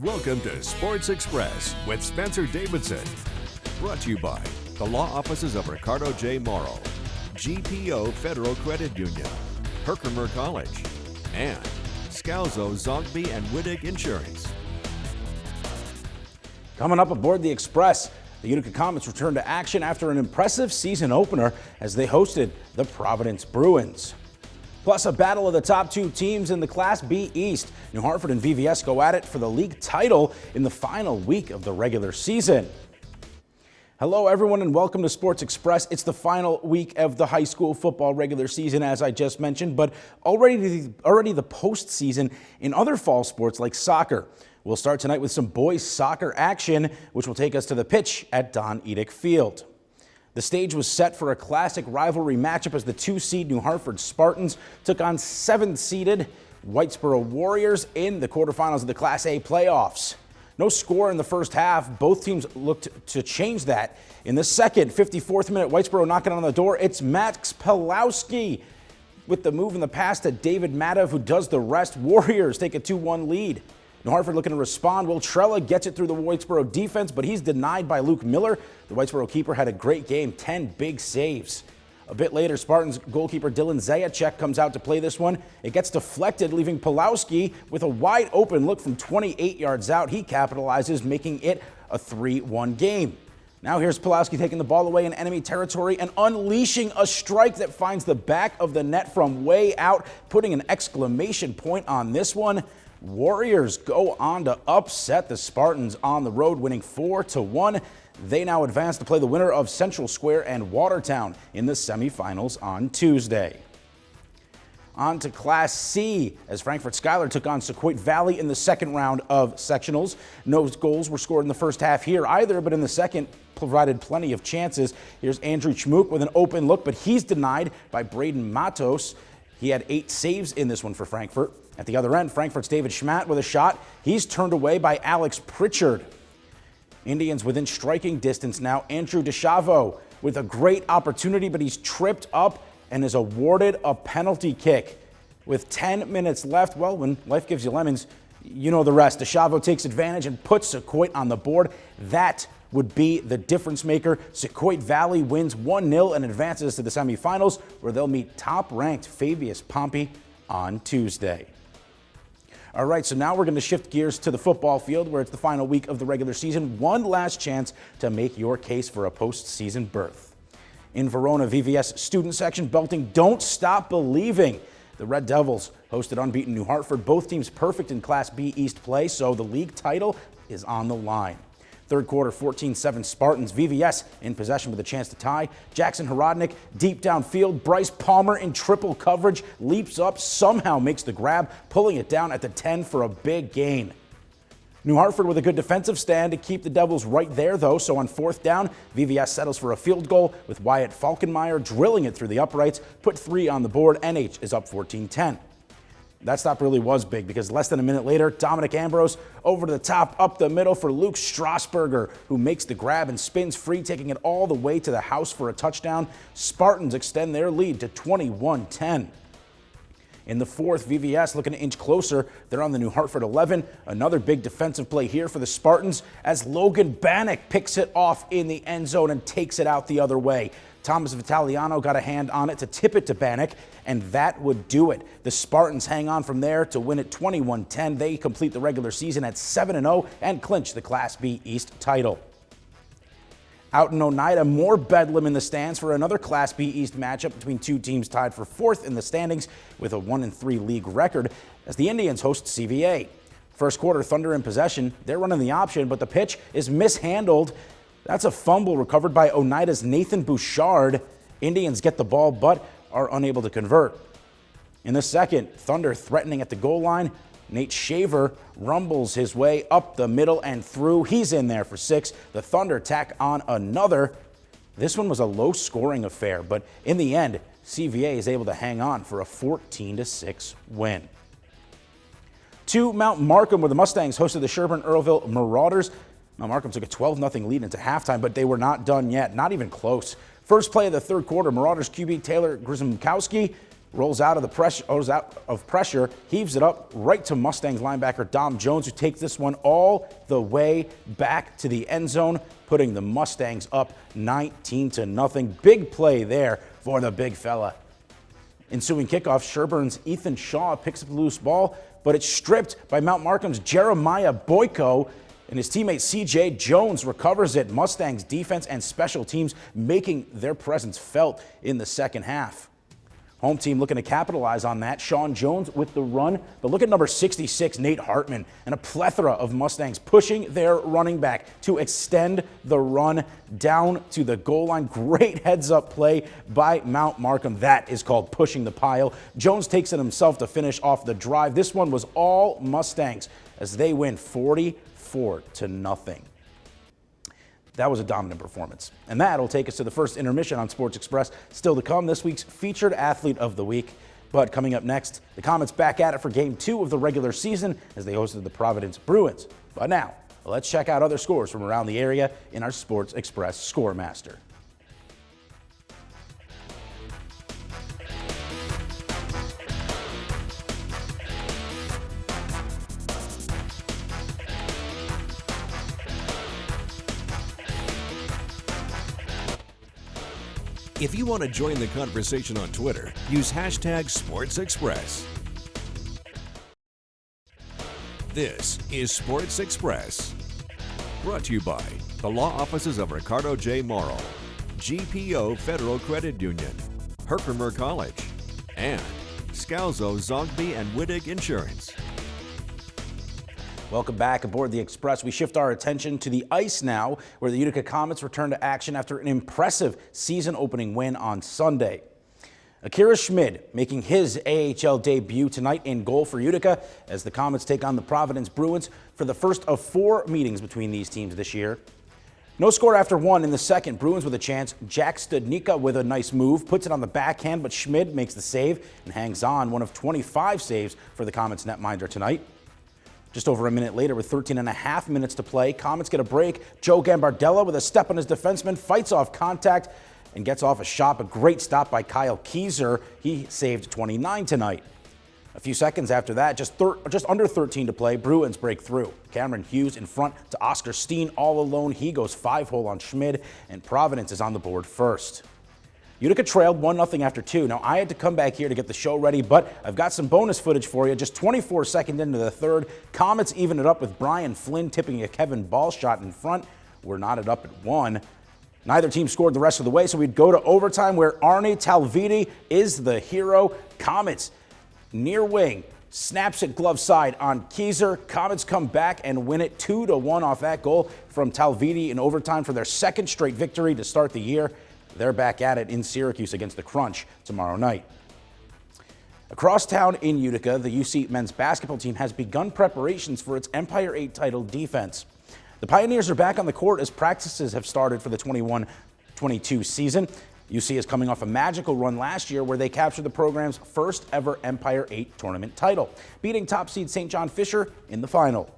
Welcome to Sports Express with Spencer Davidson. Brought to you by the law offices of Ricardo J. Morrow, GPO Federal Credit Union, Herkimer College, and Scalzo, Zogby, and Wittig Insurance. Coming up aboard the Express, the Utica Comets return to action after an impressive season opener as they hosted the Providence Bruins. Plus, a battle of the top two teams in the Class B East. New Hartford and VVS go at it for the league title in the final week of the regular season. Hello, everyone, and welcome to Sports Express. It's the final week of the high school football regular season, as I just mentioned, but already the postseason in other fall sports like soccer. We'll start tonight with some boys soccer action, which will take us to the pitch at Don Edick Field. The stage was set for a classic rivalry matchup as the 2-seed New Hartford Spartans took on 7th-seeded Whitesboro Warriors in the quarterfinals of the Class A playoffs. No score in the first half. Both teams looked to change that. In the second, 54th minute, Whitesboro knocking on the door. It's Max Pawlowski with the move in the pass to David Madev, who does the rest. Warriors take a 2-1 lead. New Hartford looking to respond. Will Trella gets it through the Whitesboro defense, but he's denied by Luke Miller. The Whitesboro keeper had a great game, 10 big saves. A bit later, Spartans goalkeeper Dylan Zajac comes out to play this one. It gets deflected, leaving Pawlowski with a wide open look from 28 yards out. He capitalizes, making it a 3-1 game. Now here's Pawlowski taking the ball away in enemy territory and unleashing a strike that finds the back of the net from way out, putting an exclamation point on this one. Warriors go on to upset the Spartans on the road, winning 4-1. They now advance to play the winner of Central Square and Watertown in the semifinals on Tuesday. On to Class C as Frankfort Schuyler took on Sequoia Valley in the second round of sectionals. No goals were scored in the first half here either, but in the second provided plenty of chances. Here's Andrew Chmook with an open look, but he's denied by Braden Matos. He had 8 saves in this one for Frankfort. At the other end, Frankfort's David Schmatt with a shot. He's turned away by Alex Pritchard. Indians within striking distance now. Andrew DeChavo with a great opportunity, but he's tripped up and is awarded a penalty kick. With 10 minutes left, well, when life gives you lemons, you know the rest. DeChavo takes advantage and puts Sequoia on the board. That would be the difference maker. Sequoia Valley wins 1-0 and advances to the semifinals, where they'll meet top-ranked Fabius Pompey on Tuesday. All right, so now we're going to shift gears to the football field, where it's the final week of the regular season. One last chance to make your case for a postseason berth. In Verona, VVS student section belting "Don't Stop Believing." The Red Devils hosted unbeaten New Hartford. Both teams perfect in Class B East play, so the league title is on the line. Third quarter, 14-7 Spartans. VVS in possession with a chance to tie. Jackson Horodnik deep downfield. Bryce Palmer in triple coverage. Leaps up, somehow makes the grab, pulling it down at the 10 for a big gain. New Hartford with a good defensive stand to keep the Devils right there, though. So on fourth down, VVS settles for a field goal with Wyatt Falkenmeyer drilling it through the uprights. Put 3 on the board. NH is up 14-10. That stop really was big because less than a minute later, Dominic Ambrose over to the top, up the middle for Luke Strasburger, who makes the grab and spins free, taking it all the way to the house for a touchdown. Spartans extend their lead to 21-10. In the fourth, VVS looking to inch closer. They're on the New Hartford 11. Another big defensive play here for the Spartans as Logan Bannock picks it off in the end zone and takes it out the other way. Thomas Vitaliano got a hand on it to tip it to Bannock, and that would do it. The Spartans hang on from there to win it 21-10. They complete the regular season at 7-0 and clinch the Class B East title. Out in Oneida, more bedlam in the stands for another Class B East matchup between two teams tied for 4th in the standings with a 1-3 league record as the Indians host CVA. First quarter, Thunder in possession. They're running the option, but the pitch is mishandled. That's a fumble recovered by Oneida's Nathan Bouchard. Indians get the ball but are unable to convert. In the second, Thunder threatening at the goal line. Nate Shaver rumbles his way up the middle and through. He's in there for 6. The Thunder tack on another. This one was a low-scoring affair, but in the end, CVA is able to hang on for a 14-6 win. To Mount Markham, where the Mustangs hosted the Sherburne Earlville Marauders. Now, Markham took a 12-0 lead into halftime, but they were not done yet, not even close. First play of the third quarter, Marauders QB Taylor Grzymkowski rolls out of pressure, heaves it up right to Mustangs linebacker Dom Jones, who takes this one all the way back to the end zone, putting the Mustangs up 19-0. Big play there for the big fella. Ensuing kickoff, Sherburne's Ethan Shaw picks up the loose ball, but it's stripped by Mount Markham's Jeremiah Boyko, and his teammate C.J. Jones recovers it. Mustangs defense and special teams making their presence felt in the second half. Home team looking to capitalize on that. Sean Jones with the run, but look at number 66, Nate Hartman, and a plethora of Mustangs pushing their running back to extend the run down to the goal line. Great heads-up play by Mount Markham. That is called pushing the pile. Jones takes it himself to finish off the drive. This one was all Mustangs as they win 44-0. That was a dominant performance. And that'll take us to the first intermission on Sports Express. Still to come, this week's featured athlete of the week. But coming up next, the Comets back at it for Game 2 of the regular season as they hosted the Providence Bruins. But now, let's check out other scores from around the area in our Sports Express Scoremaster. If you want to join the conversation on Twitter, use hashtag SportsExpress. This is Sports Express, brought to you by the law offices of Ricardo J. Morrow, GPO Federal Credit Union, Herkimer College, and Scalzo, Zogby, and Wittig Insurance. Welcome back aboard the Express. We shift our attention to the ice now, where the Utica Comets return to action after an impressive season-opening win on Sunday. Akira Schmid making his AHL debut tonight in goal for Utica as the Comets take on the Providence Bruins for the first of 4 meetings between these teams this year. No score after 1 in the second. Bruins with a chance. Jack Studnicka with a nice move, puts it on the backhand, but Schmid makes the save and hangs on, one of 25 saves for the Comets netminder tonight. Just over a minute later, with 13.5 minutes to play, Comets get a break. Joe Gambardella with a step on his defenseman, fights off contact and gets off a shot. A great stop by Kyle Kieser. He saved 29 tonight. A few seconds after that, just under 13 to play, Bruins break through. Cameron Hughes in front to Oscar Steen all alone. He goes 5-hole on Schmid, and Providence is on the board first. Utica trailed 1-0 after 2. Now, I had to come back here to get the show ready, but I've got some bonus footage for you. Just 24 seconds into the third, Comets even it up with Brian Flynn tipping a Kevin Ball shot in front. We're knotted up at 1. Neither team scored the rest of the way, so we'd go to overtime where Arnie Talvidi is the hero. Comets near wing, snaps it glove side on Kieser. Comets come back and win it 2-1 off that goal from Talvidi in overtime for their second straight victory to start the year. They're back at it in Syracuse against the Crunch tomorrow night. Across town in Utica, the UC men's basketball team has begun preparations for its Empire 8 title defense. The Pioneers are back on the court as practices have started for the 21-22 season. UC is coming off a magical run last year where they captured the program's first ever Empire 8 tournament title, beating top seed St. John Fisher in the final.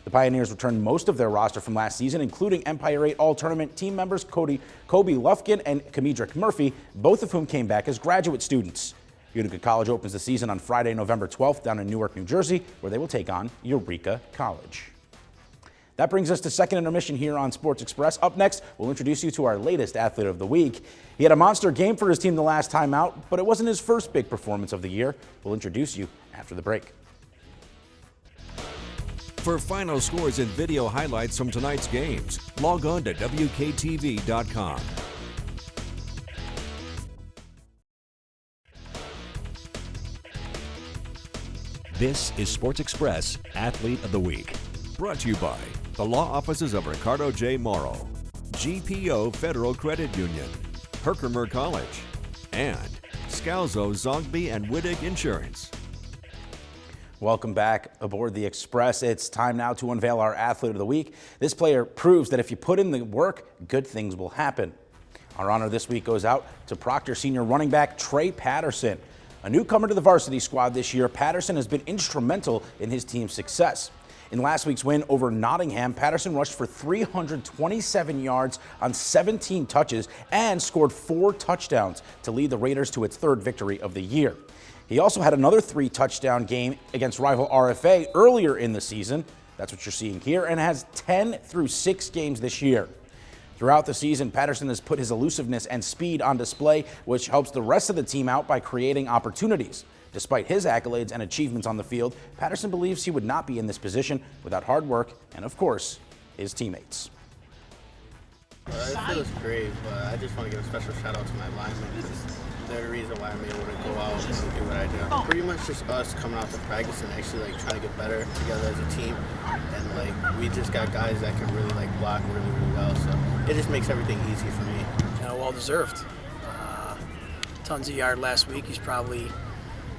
The Pioneers returned most of their roster from last season, including Empire 8 All-Tournament team members Kobe Lufkin and Kamidrick Murphy, both of whom came back as graduate students. Utica College opens the season on Friday, November 12th down in Newark, New Jersey, where they will take on Eureka College. That brings us to second intermission here on Sports Express. Up next, we'll introduce you to our latest athlete of the week. He had a monster game for his team the last time out, but it wasn't his first big performance of the year. We'll introduce you after the break. For final scores and video highlights from tonight's games, log on to WKTV.com. This is Sports Express Athlete of the Week, brought to you by the law offices of Ricardo J. Morrow, GPO Federal Credit Union, Herkimer College, and Scalzo, Zogby, and Wittig Insurance. Welcome back aboard the Express. It's time now to unveil our Athlete of the Week. This player proves that if you put in the work, good things will happen. Our honor this week goes out to Proctor senior running back Trey Patterson. A newcomer to the varsity squad this year, Patterson has been instrumental in his team's success. In last week's win over Nottingham, Patterson rushed for 327 yards on 17 touches and scored 4 touchdowns to lead the Raiders to its 3rd victory of the year. He also had another 3-touchdown game against rival RFA earlier in the season. That's what you're seeing here, and has 10 through 6 games this year. Throughout the season, Patterson has put his elusiveness and speed on display, which helps the rest of the team out by creating opportunities. Despite his accolades and achievements on the field, Patterson believes he would not be in this position without hard work and, of course, his teammates. It feels great, but I just want to give a special shout out to my linemen because they're the reason why I'm able to go out and do what I do. Pretty much just us coming out to practice and actually trying to get better together as a team, and we just got guys that can really block really well, so it just makes everything easy for me. Well deserved. Tons of yard last week. He's probably,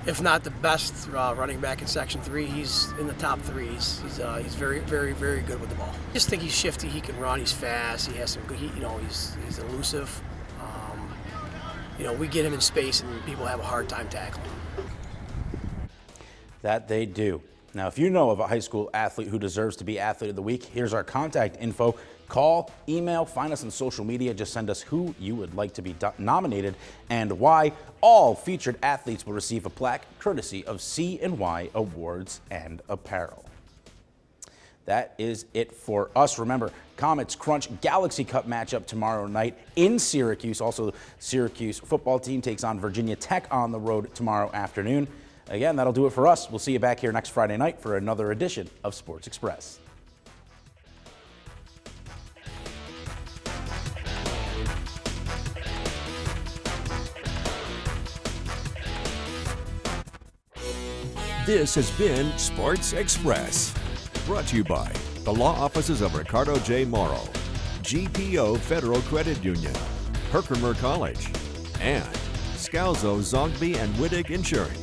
if not the best running back in Section 3, he's in the top 3. He's very, very, very good with the ball. I just think he's shifty. He can run. He's fast. He has some good. He's elusive. We get him in space, and people have a hard time tackling him. That they do. Now, if you know of a high school athlete who deserves to be Athlete of the Week, here's our contact info. Call, email, find us on social media. Just send us who you would like to be nominated and why. All featured athletes will receive a plaque courtesy of C&Y Awards and Apparel. That is it for us. Remember, Comets Crunch Galaxy Cup matchup tomorrow night in Syracuse. Also, the Syracuse football team takes on Virginia Tech on the road tomorrow afternoon. Again, that'll do it for us. We'll see you back here next Friday night for another edition of Sports Express. This has been Sports Express, brought to you by the law offices of Ricardo J. Morrow, GPO Federal Credit Union, Herkimer College, and Scalzo, Zogby, and Wittig Insurance.